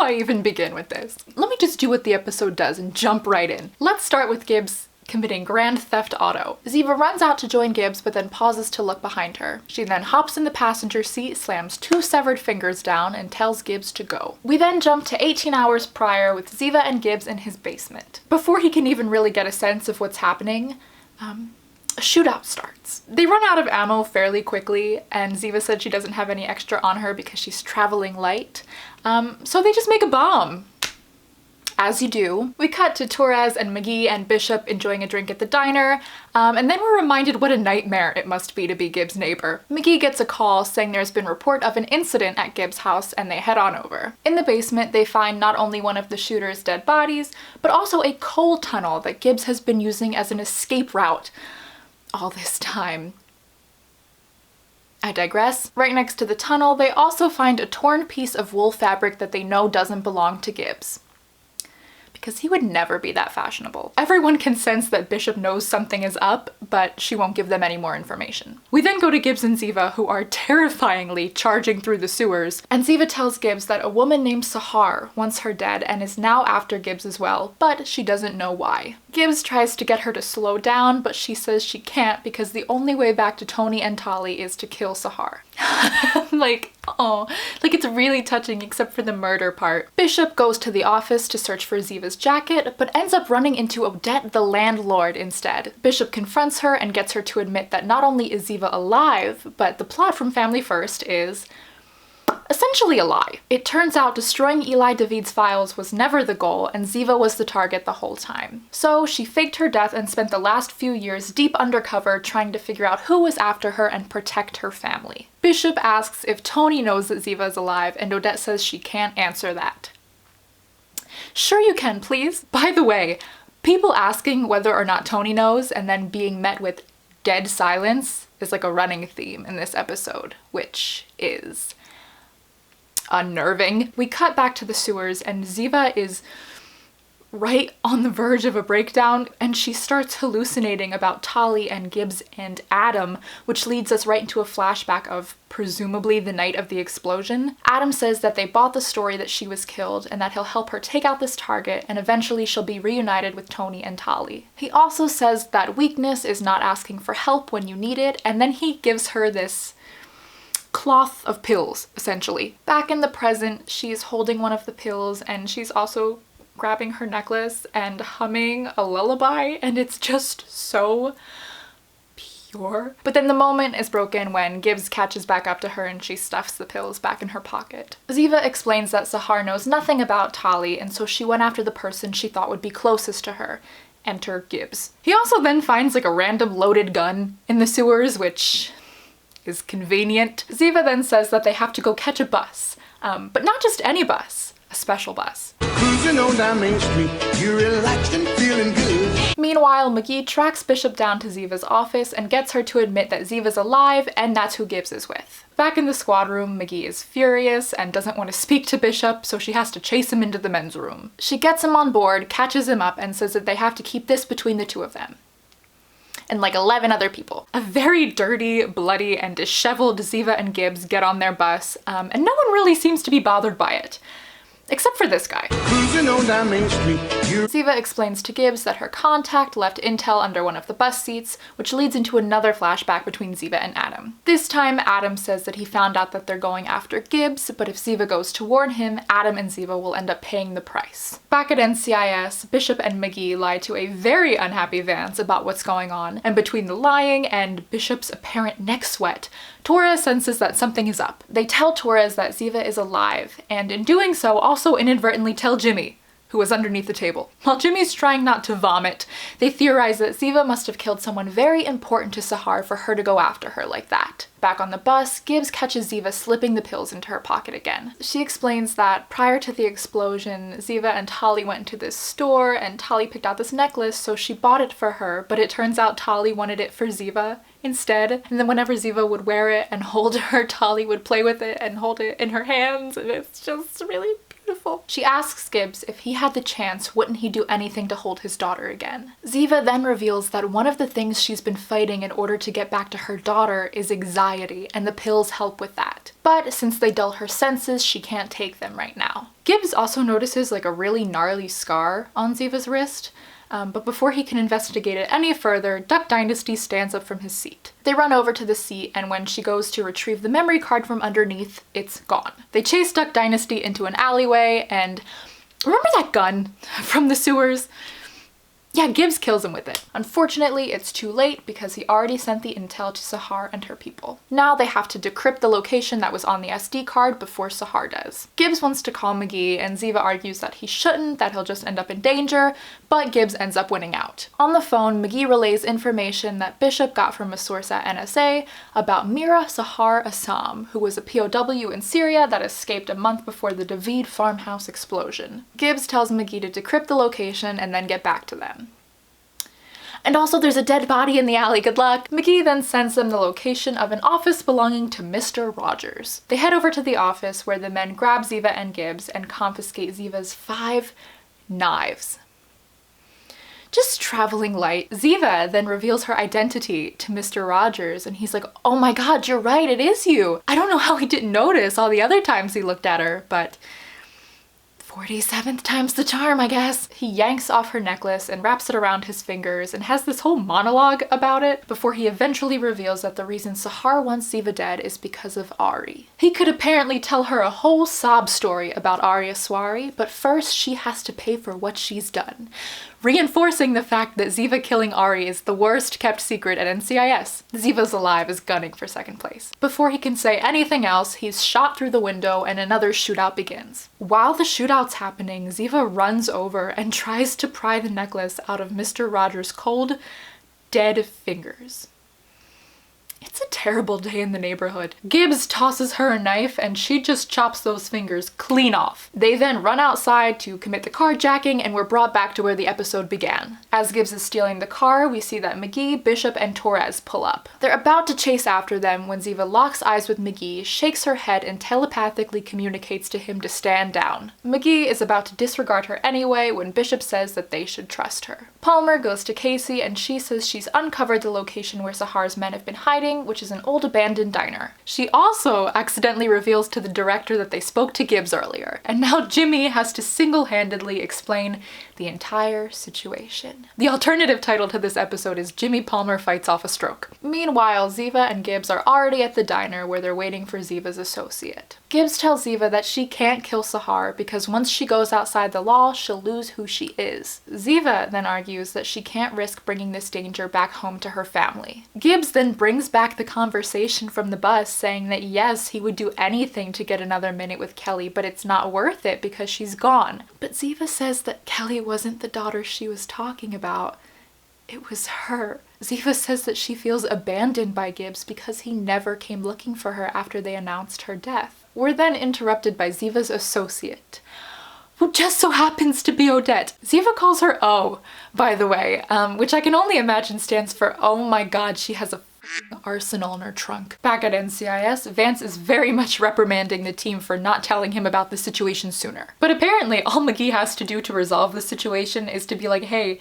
I even begin with this? Let me just do what the episode does and jump right in. Let's start with Gibbs committing grand theft auto. Ziva runs out to join Gibbs, but then pauses to look behind her. She then hops in the passenger seat, slams 2 severed fingers down, and tells Gibbs to go. We then jump to 18 hours prior with Ziva and Gibbs in his basement. Before he can even really get a sense of what's happening, a shootout starts. They run out of ammo fairly quickly, and Ziva said she doesn't have any extra on her because she's traveling light. So they just make a bomb. As you do. We cut to Torres and McGee and Bishop enjoying a drink at the diner, and then we're reminded what a nightmare it must be to be Gibbs' neighbor. McGee gets a call saying there's been report of an incident at Gibbs' house, and they head on over. In the basement, they find not only one of the shooter's dead bodies, but also a coal tunnel that Gibbs has been using as an escape route all this time. I digress. Right next to the tunnel, they also find a torn piece of wool fabric that they know doesn't belong to Gibbs. Because he would never be that fashionable. Everyone can sense that Bishop knows something is up, but she won't give them any more information. We then go to Gibbs and Ziva, who are terrifyingly charging through the sewers, and Ziva tells Gibbs that a woman named Sahar wants her dead and is now after Gibbs as well, but she doesn't know why. Gibbs tries to get her to slow down, but she says she can't because the only way back to Tony and Tali is to kill Sahar. Like, oh, like it's really touching except for the murder part. Bishop goes to the office to search for Ziva's jacket, but ends up running into Odette the landlord instead. Bishop confronts her and gets her to admit that not only is Ziva alive, but the plot from Family First is essentially a lie. It turns out destroying Eli David's files was never the goal, and Ziva was the target the whole time. So she faked her death and spent the last few years deep undercover trying to figure out who was after her and protect her family. Bishop asks if Tony knows that Ziva is alive, and Odette says she can't answer that. Sure you can, please. By the way, people asking whether or not Tony knows and then being met with dead silence is like a running theme in this episode, which is unnerving. We cut back to the sewers and Ziva is right on the verge of a breakdown, and she starts hallucinating about Tali and Gibbs and Adam, which leads us right into a flashback of presumably the night of the explosion. Adam says that they bought the story that she was killed and that he'll help her take out this target, and eventually she'll be reunited with Tony and Tali. He also says that weakness is not asking for help when you need it, and then he gives her this cloth of pills, essentially. Back in the present, she's holding one of the pills and she's also grabbing her necklace and humming a lullaby, and it's just so pure. But then the moment is broken when Gibbs catches back up to her and she stuffs the pills back in her pocket. Ziva explains that Sahar knows nothing about Tali, and so she went after the person she thought would be closest to her. Enter Gibbs. He also then finds like a random loaded gun in the sewers, which is convenient. Ziva then says that they have to go catch a bus, but not just any bus, a special bus. Cruising on down Main Street, you're relaxed and feeling good. Meanwhile, McGee tracks Bishop down to Ziva's office and gets her to admit that Ziva's alive and that's who Gibbs is with. Back in the squad room, McGee is furious and doesn't want to speak to Bishop, so she has to chase him into the men's room. She gets him on board, catches him up, and says that they have to keep this between the two of them and like 11 other people. A very dirty, bloody, and disheveled Ziva and Gibbs get on their bus, and no one really seems to be bothered by it. Except for this guy. Cruising on down Main Street, Ziva explains to Gibbs that her contact left intel under one of the bus seats, which leads into another flashback between Ziva and Adam. This time, Adam says that he found out that they're going after Gibbs, but if Ziva goes to warn him, Adam and Ziva will end up paying the price. Back at NCIS, Bishop and McGee lie to a very unhappy Vance about what's going on, and between the lying and Bishop's apparent neck sweat, Torres senses that something is up. They tell Torres that Ziva is alive, and in doing so also inadvertently tell Jimmy, who was underneath the table. While Jimmy's trying not to vomit, they theorize that Ziva must have killed someone very important to Sahar for her to go after her like that. Back on the bus, Gibbs catches Ziva slipping the pills into her pocket again. She explains that prior to the explosion, Ziva and Tali went into this store and Tali picked out this necklace, so she bought it for her, but it turns out Tali wanted it for Ziva instead. And then whenever Ziva would wear it and hold her, Tali would play with it and hold it in her hands, and it's just really beautiful. She asks Gibbs if he had the chance, wouldn't he do anything to hold his daughter again? Ziva then reveals that one of the things she's been fighting in order to get back to her daughter is anxiety, and the pills help with that. But since they dull her senses, she can't take them right now. Gibbs also notices like a really gnarly scar on Ziva's wrist, but before he can investigate it any further, Duck Dynasty stands up from his seat. They run over to the seat, and when she goes to retrieve the memory card from underneath, it's gone. They chase Duck Dynasty into an alleyway, and remember that gun from the sewers? Yeah, Gibbs kills him with it. Unfortunately, it's too late because he already sent the intel to Sahar and her people. Now they have to decrypt the location that was on the SD card before Sahar does. Gibbs wants to call McGee, and Ziva argues that he shouldn't, that he'll just end up in danger, but Gibbs ends up winning out. On the phone, McGee relays information that Bishop got from a source at NSA about Mira Sahar Assam, who was a POW in Syria that escaped a month before the David farmhouse explosion. Gibbs tells McGee to decrypt the location and then get back to them. And also there's a dead body in the alley, good luck. McGee then sends them the location of an office belonging to Mr. Rogers. They head over to the office where the men grab Ziva and Gibbs and confiscate Ziva's 5 knives. Just traveling light. Ziva then reveals her identity to Mr. Rogers, and he's like, oh my god, you're right, it is you. I don't know how he didn't notice all the other times he looked at her, but 47th time's the charm, I guess. He yanks off her necklace and wraps it around his fingers and has this whole monologue about it before he eventually reveals that the reason Sahar wants Ziva dead is because of Ari. He could apparently tell her a whole sob story about Ari Aswari, but first she has to pay for what she's done, reinforcing the fact that Ziva killing Ari is the worst kept secret at NCIS. Ziva's alive is gunning for second place. Before he can say anything else, he's shot through the window and another shootout begins. While the shootout's happening, Ziva runs over and tries to pry the necklace out of Mr. Rogers' cold, dead fingers. It's a terrible day in the neighborhood. Gibbs tosses her a knife and she just chops those fingers clean off. They then run outside to commit the carjacking, and we're brought back to where the episode began. As Gibbs is stealing the car, we see that McGee, Bishop, and Torres pull up. They're about to chase after them when Ziva locks eyes with McGee, shakes her head, and telepathically communicates to him to stand down. McGee is about to disregard her anyway when Bishop says that they should trust her. Palmer goes to Casey and she says she's uncovered the location where Sahar's men have been hiding, which is an old abandoned diner. She also accidentally reveals to the director that they spoke to Gibbs earlier, and now Jimmy has to single-handedly explain the entire situation. The alternative title to this episode is Jimmy Palmer Fights Off a Stroke. Meanwhile, Ziva and Gibbs are already at the diner where they're waiting for Ziva's associate. Gibbs tells Ziva that she can't kill Sahar because once she goes outside the law, she'll lose who she is. Ziva then argues that she can't risk bringing this danger back home to her family. Gibbs then brings back the conversation from the bus, saying that yes, he would do anything to get another minute with Kelly, but it's not worth it because she's gone. But Ziva says that Kelly wasn't the daughter she was talking about. It was her. Ziva says that she feels abandoned by Gibbs because he never came looking for her after they announced her death. We're then interrupted by Ziva's associate, who just so happens to be Odette. Ziva calls her O, by the way, which I can only imagine stands for, oh my god, she has a arsenal in her trunk. Back at NCIS, Vance is very much reprimanding the team for not telling him about the situation sooner. But apparently all McGee has to do to resolve the situation is to be like, hey,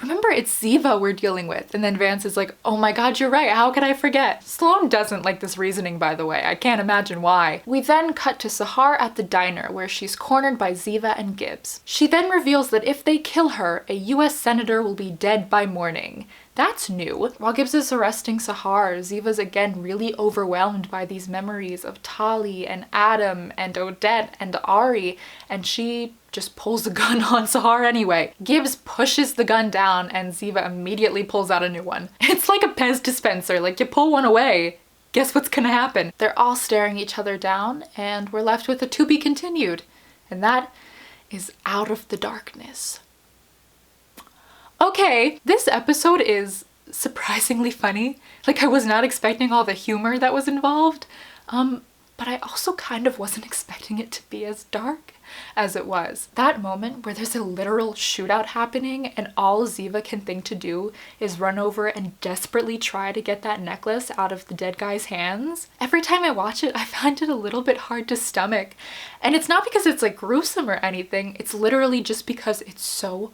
remember it's Ziva we're dealing with. And then Vance is like, oh my god, you're right, how could I forget? Sloane doesn't like this reasoning, by the way. I can't imagine why. We then cut to Sahar at the diner where she's cornered by Ziva and Gibbs. She then reveals that if they kill her, a US senator will be dead by morning. That's new. While Gibbs is arresting Sahar, Ziva's again really overwhelmed by these memories of Tali and Adam and Odette and Ari, and she just pulls the gun on Sahar anyway. Gibbs pushes the gun down and Ziva immediately pulls out a new one. It's like a Pez dispenser, like you pull one away, guess what's gonna happen? They're all staring each other down and we're left with a to be continued. And that is Out of the Darkness. Okay, this episode is surprisingly funny. Like, I was not expecting all the humor that was involved. But but I also kind of wasn't expecting it to be as dark as it was. That moment where there's a literal shootout happening and all Ziva can think to do is run over and desperately try to get that necklace out of the dead guy's hands. Every time I watch it, I find it a little bit hard to stomach. And it's not because it's like gruesome or anything, it's literally just because it's so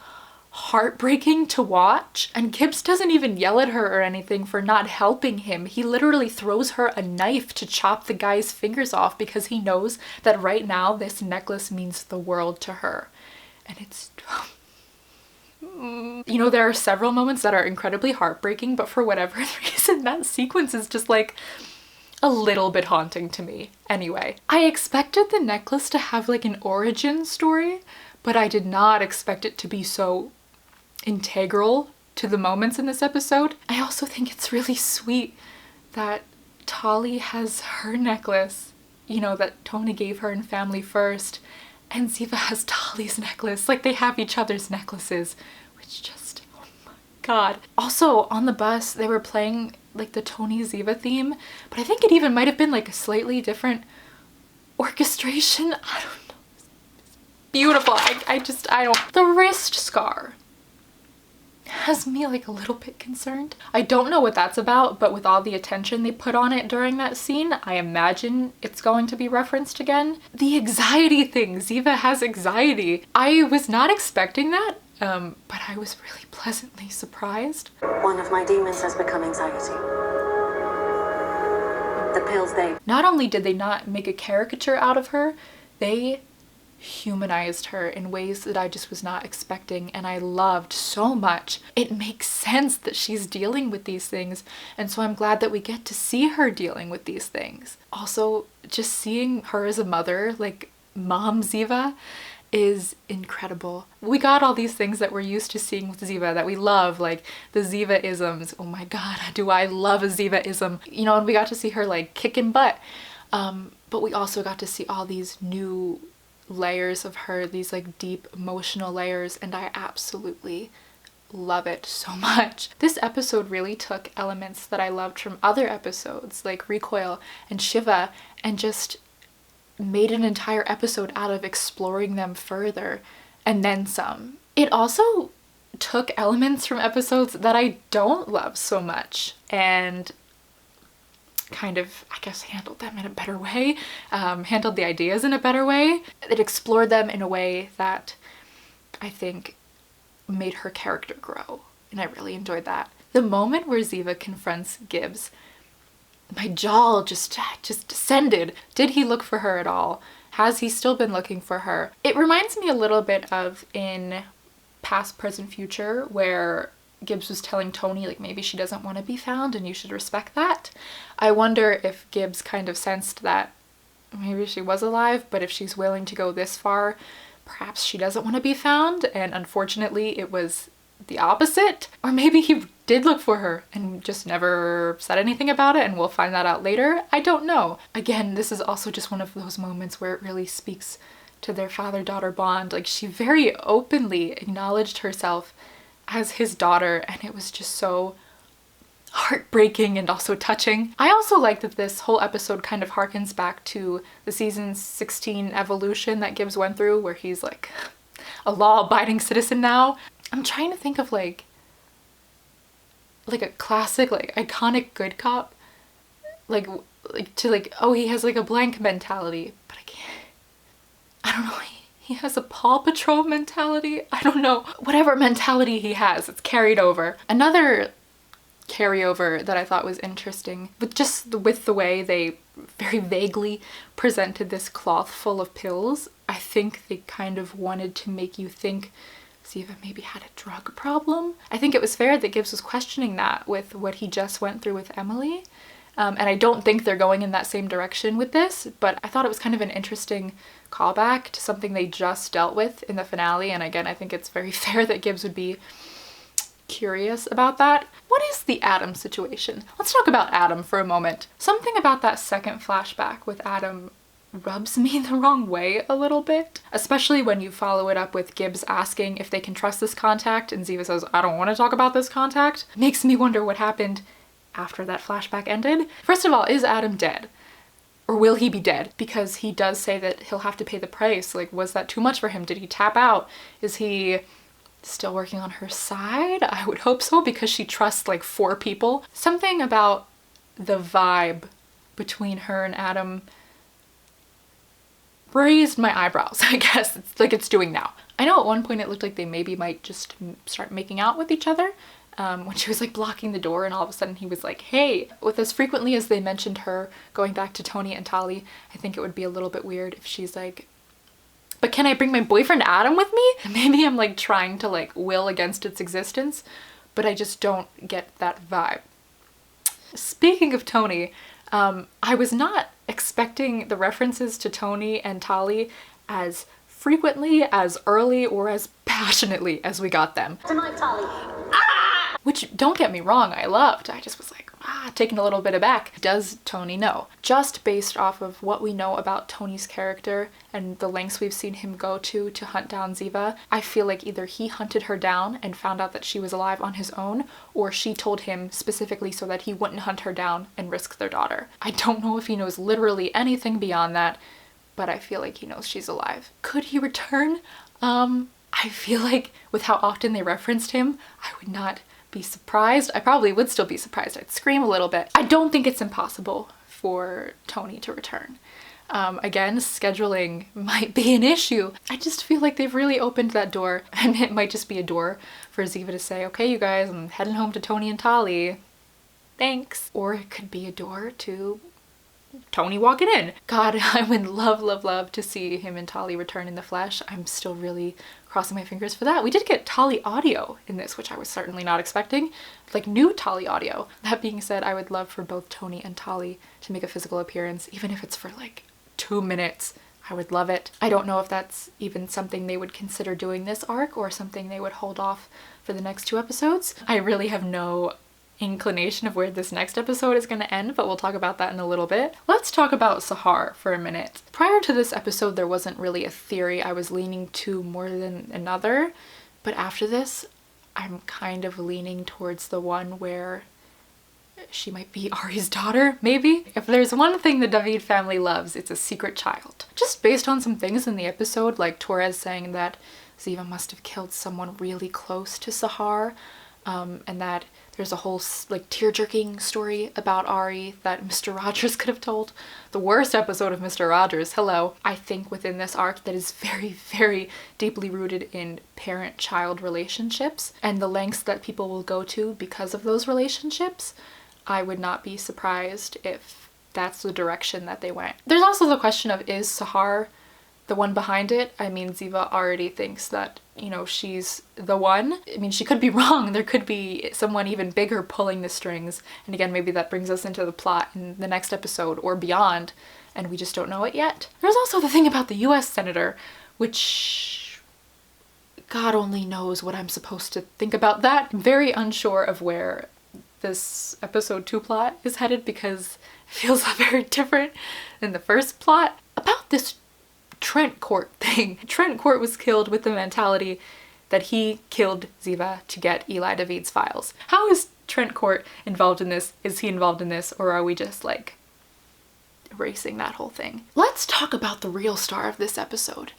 heartbreaking to watch. And Gibbs doesn't even yell at her or anything for not helping him. He literally throws her a knife to chop the guy's fingers off because he knows that right now this necklace means the world to her. And it's you know, there are several moments that are incredibly heartbreaking, but for whatever reason that sequence is just like a little bit haunting to me. Anyway, I expected the necklace to have like an origin story, but I did not expect it to be so integral to the moments in this episode. I also think it's really sweet that Tali has her necklace, you know, that Tony gave her in Family First, and Ziva has Tali's necklace. Like, they have each other's necklaces, which just, oh my god. Also, on the bus, they were playing like the Tony Ziva theme, but I think it even might have been like a slightly different orchestration. I don't know. It's beautiful. I don't. The wrist scar has me like a little bit concerned. I don't know what that's about, but with all the attention they put on it during that scene, I imagine it's going to be referenced again. The anxiety thing, Ziva has anxiety. I was not expecting that, but I was really pleasantly surprised. One of my demons has become anxiety. The pills they... Not only did they not make a caricature out of her, they humanized her in ways that I just was not expecting, and I loved so much. It makes sense that she's dealing with these things, and so I'm glad that we get to see her dealing with these things. Also, just seeing her as a mother, like Mom Ziva, is incredible. We got all these things that we're used to seeing with Ziva that we love, like the Ziva-isms. Oh my god, do I love a Ziva-ism. You know, and we got to see her like kicking butt. But we also got to see all these new layers of her, these like deep emotional layers, and I absolutely love it so much. This episode really took elements that I loved from other episodes like Recoil and Shiva and just made an entire episode out of exploring them further and then some. It also took elements from episodes that I don't love so much and kind of, I guess, handled them in a better way, handled the ideas in a better way. It explored them in a way that I think made her character grow, and I really enjoyed that. The moment where Ziva confronts Gibbs, my jaw just descended. Did he look for her at all? Has he still been looking for her? It reminds me a little bit of in Past, Present, Future, where Gibbs was telling Tony like maybe she doesn't want to be found and you should respect that. I wonder if Gibbs kind of sensed that maybe she was alive, but if she's willing to go this far, perhaps she doesn't want to be found, and unfortunately it was the opposite. Or maybe he did look for her and just never said anything about it, and we'll find that out later. I don't know. Again, this is also just one of those moments where it really speaks to their father-daughter bond. Like, she very openly acknowledged herself as his daughter, and it was just so heartbreaking and also touching. I also like that this whole episode kind of harkens back to the season 16 evolution that Gibbs went through, where he's like a law-abiding citizen now. I'm trying to think of like a classic, like iconic good cop, like to like, oh, he has like a blank mentality, but I don't know, he has a Paw Patrol mentality? I don't know. Whatever mentality he has, it's carried over. Another carryover that I thought was interesting, with the way they very vaguely presented this cloth full of pills, I think they kind of wanted to make you think Ziva maybe had a drug problem. I think it was fair that Gibbs was questioning that with what he just went through with Emily. And I don't think they're going in that same direction with this, but I thought it was kind of an interesting callback to something they just dealt with in the finale. And again, I think it's very fair that Gibbs would be curious about that. What is the Adam situation? Let's talk about Adam for a moment. Something about that second flashback with Adam rubs me the wrong way a little bit, especially when you follow it up with Gibbs asking if they can trust this contact and Ziva says, I don't want to talk about this contact. Makes me wonder what happened after that flashback ended. First of all, is Adam dead? Or will he be dead? Because he does say that he'll have to pay the price. Like, was that too much for him? Did he tap out? Is he still working on her side? I would hope so, because she trusts like 4 people. Something about the vibe between her and Adam raised my eyebrows, I guess. It's like it's doing now. I know at one point it looked like they maybe might just start making out with each other. When she was like blocking the door and all of a sudden he was like, hey. With as frequently as they mentioned her going back to Tony and Tali, I think it would be a little bit weird if she's like, but can I bring my boyfriend Adam with me? Maybe I'm like trying to like will against its existence, but I just don't get that vibe. Speaking of Tony, I was not expecting the references to Tony and Tali as frequently, as early, or as passionately as we got them. Tonight, Tali. Which, don't get me wrong, I loved. I just was like, taken a little bit aback. Does Tony know? Just based off of what we know about Tony's character and the lengths we've seen him go to hunt down Ziva, I feel like either he hunted her down and found out that she was alive on his own, or she told him specifically so that he wouldn't hunt her down and risk their daughter. I don't know if he knows literally anything beyond that, but I feel like he knows she's alive. Could he return? I feel like with how often they referenced him, I would not be surprised. I probably would still be surprised. I'd scream a little bit. I don't think it's impossible for Tony to return. Again, scheduling might be an issue. I just feel like they've really opened that door, and it might just be a door for Ziva to say, okay, you guys, I'm heading home to Tony and Tali. Thanks. Or it could be a door to Tony walking in. God, I would love, love, love to see him and Tali return in the flesh. I'm still really crossing my fingers for that. We did get Tali audio in this, which I was certainly not expecting. Like new Tali audio. That being said, I would love for both Tony and Tali to make a physical appearance, even if it's for like 2 minutes. I would love it. I don't know if that's even something they would consider doing this arc or something they would hold off for the next 2 episodes. I really have no inclination of where this next episode is going to end, but we'll talk about that in a little bit. Let's talk about Sahar for a minute. Prior to this episode, there wasn't really a theory I was leaning to more than another, but after this, I'm kind of leaning towards the one where she might be Ari's daughter, maybe? If there's one thing the David family loves, it's a secret child. Just based on some things in the episode, like Torres saying that Ziva must have killed someone really close to Sahar, and that there's a whole like tear-jerking story about Ari that Mr. Rogers could have told. The worst episode of Mr. Rogers, hello. I think within this arc that is very, very deeply rooted in parent-child relationships and the lengths that people will go to because of those relationships, I would not be surprised if that's the direction that they went. There's also the question of, is Sahar the one behind it? I mean, Ziva already thinks that, you know, she's the one. I mean, she could be wrong. There could be someone even bigger pulling the strings. And again, maybe that brings us into the plot in the next episode or beyond, and we just don't know it yet. There's also the thing about the US senator, which God only knows what I'm supposed to think about that. I'm very unsure of where this episode 2 plot is headed because it feels very different than the first plot. About this Trent Court thing. Trent Court was killed with the mentality that he killed Ziva to get Eli David's files. How is Trent Court involved in this? Is he involved in this? Or are we just like erasing that whole thing? Let's talk about the real star of this episode,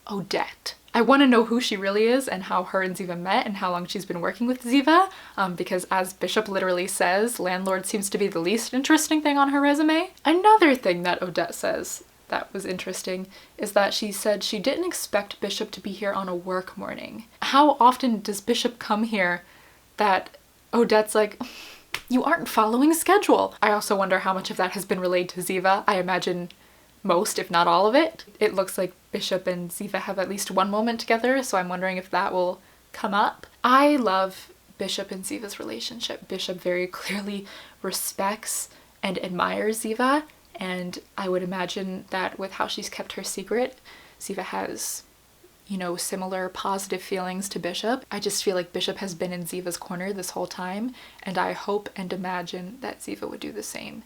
Odette. I want to know who she really is and how her and Ziva met and how long she's been working with Ziva, because as Bishop literally says, landlord seems to be the least interesting thing on her resume. Another thing that Odette says that was interesting is that she said she didn't expect Bishop to be here on a work morning. How often does Bishop come here that Odette's like, you aren't following schedule? I also wonder how much of that has been relayed to Ziva. I imagine most, if not all of it. It looks like Bishop and Ziva have at least one moment together, so I'm wondering if that will come up. I love Bishop and Ziva's relationship. Bishop very clearly respects and admires Ziva, and I would imagine that with how she's kept her secret, Ziva has, you know, similar positive feelings to Bishop. I just feel like Bishop has been in Ziva's corner this whole time, and I hope and imagine that Ziva would do the same.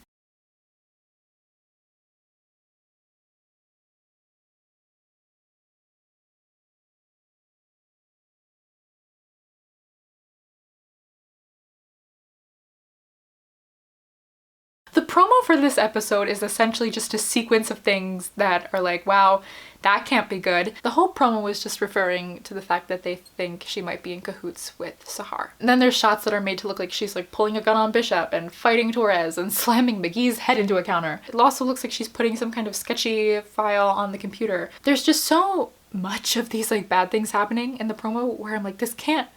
The promo for this episode is essentially just a sequence of things that are like, wow, that can't be good. The whole promo was just referring to the fact that they think she might be in cahoots with Sahar. And then there's shots that are made to look like she's like pulling a gun on Bishop and fighting Torres and slamming McGee's head into a counter. It also looks like she's putting some kind of sketchy file on the computer. There's just so much of these like bad things happening in the promo where I'm like, this can't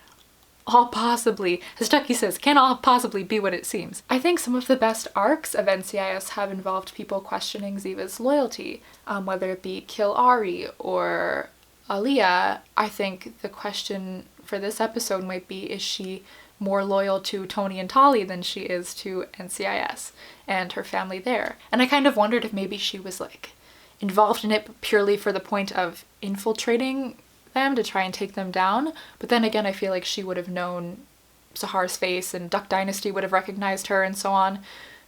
all possibly, as Ducky says, can't all possibly be what it seems. I think some of the best arcs of NCIS have involved people questioning Ziva's loyalty, whether it be Kill Ari or Aaliyah. I think the question for this episode might be, is she more loyal to Tony and Tali than she is to NCIS and her family there? And I kind of wondered if maybe she was like involved in it purely for the point of infiltrating them to try and take them down. But then again, I feel like she would have known Sahar's face and Duck Dynasty would have recognized her and so on.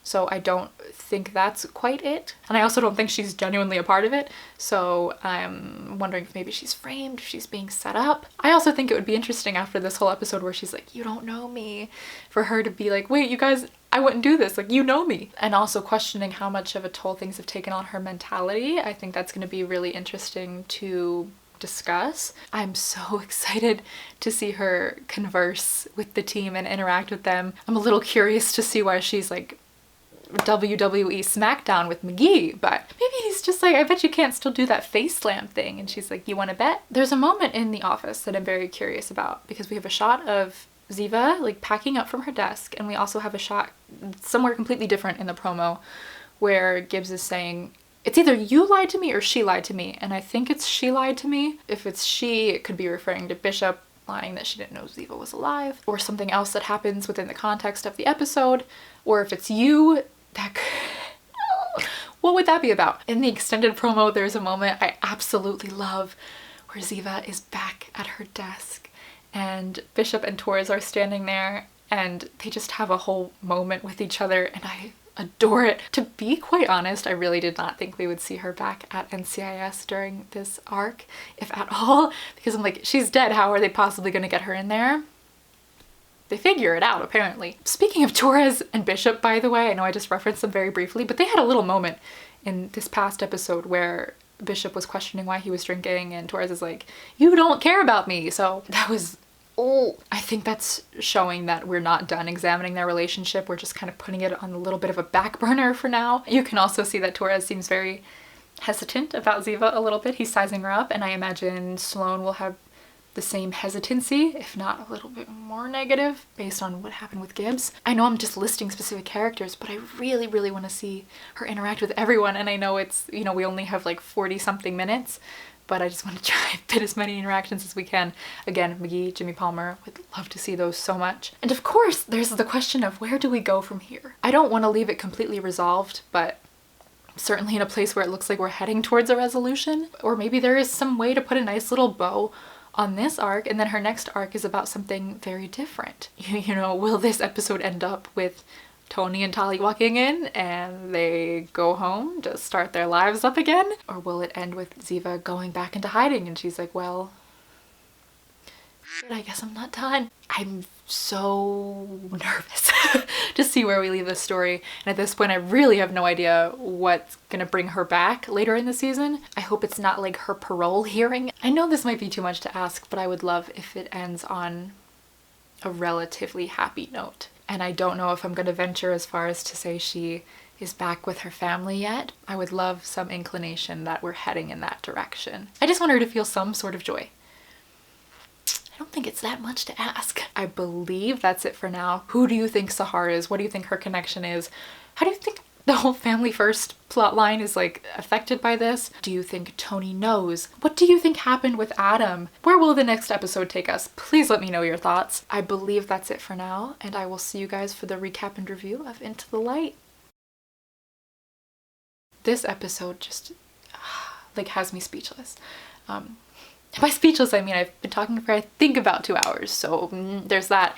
So I don't think that's quite it. And I also don't think she's genuinely a part of it. So I'm wondering if maybe she's framed, if she's being set up. I also think it would be interesting after this whole episode where she's like, you don't know me, for her to be like, wait, you guys, I wouldn't do this, like, you know me. And also questioning how much of a toll things have taken on her mentality. I think that's going to be really interesting to discuss. I'm so excited to see her converse with the team and interact with them. I'm a little curious to see why she's like WWE SmackDown with McGee, but maybe he's just like, I bet you can't still do that face slam thing. And she's like, you want to bet? There's a moment in the office that I'm very curious about because we have a shot of Ziva like packing up from her desk, and we also have a shot somewhere completely different in the promo where Gibbs is saying, it's either you lied to me or she lied to me. And I think it's she lied to me. If it's she, it could be referring to Bishop lying that she didn't know Ziva was alive, or something else that happens within the context of the episode. Or if it's you, that could... what would that be about? In the extended promo, there's a moment I absolutely love where Ziva is back at her desk and Bishop and Torres are standing there and they just have a whole moment with each other, and I adore it. To be quite honest, I really did not think we would see her back at NCIS during this arc, if at all, because I'm like, she's dead, how are they possibly going to get her in there? They figure it out, apparently. Speaking of Torres and Bishop, by the way, I know I just referenced them very briefly, but they had a little moment in this past episode where Bishop was questioning why he was drinking and Torres is like, you don't care about me. So that was, oh, I think that's showing that we're not done examining their relationship. We're just kind of putting it on a little bit of a back burner for now. You can also see that Torres seems very hesitant about Ziva a little bit. He's sizing her up, and I imagine Sloane will have the same hesitancy, if not a little bit more negative, based on what happened with Gibbs. I know I'm just listing specific characters, but I really, really want to see her interact with everyone. And I know it's, you know, we only have like 40 something minutes, but I just want to try and fit as many interactions as we can. Again, McGee, Jimmy Palmer, would love to see those so much. And of course, there's the question of where do we go from here? I don't want to leave it completely resolved, but certainly in a place where it looks like we're heading towards a resolution. Or maybe there is some way to put a nice little bow on this arc, and then her next arc is about something very different. You know, will this episode end up with Tony and Tali walking in and they go home to start their lives up again? Or will it end with Ziva going back into hiding and she's like, well, I guess I'm not done. I'm so nervous to see where we leave this story. And at this point, I really have no idea what's gonna bring her back later in the season. I hope it's not like her parole hearing. I know this might be too much to ask, but I would love if it ends on a relatively happy note. And I don't know if I'm gonna venture as far as to say she is back with her family yet. I would love some inclination that we're heading in that direction. I just want her to feel some sort of joy. I don't think it's that much to ask. I believe that's it for now. Who do you think Sahar is? What do you think her connection is? How do you think the whole family first plot line is like affected by this? Do you think Tony knows? What do you think happened with Adam? Where will the next episode take us? Please let me know your thoughts. I believe that's it for now, and I will see you guys for the recap and review of Into the Light. This episode just like has me speechless. By speechless, I mean I've been talking for I think about 2 hours, so there's that.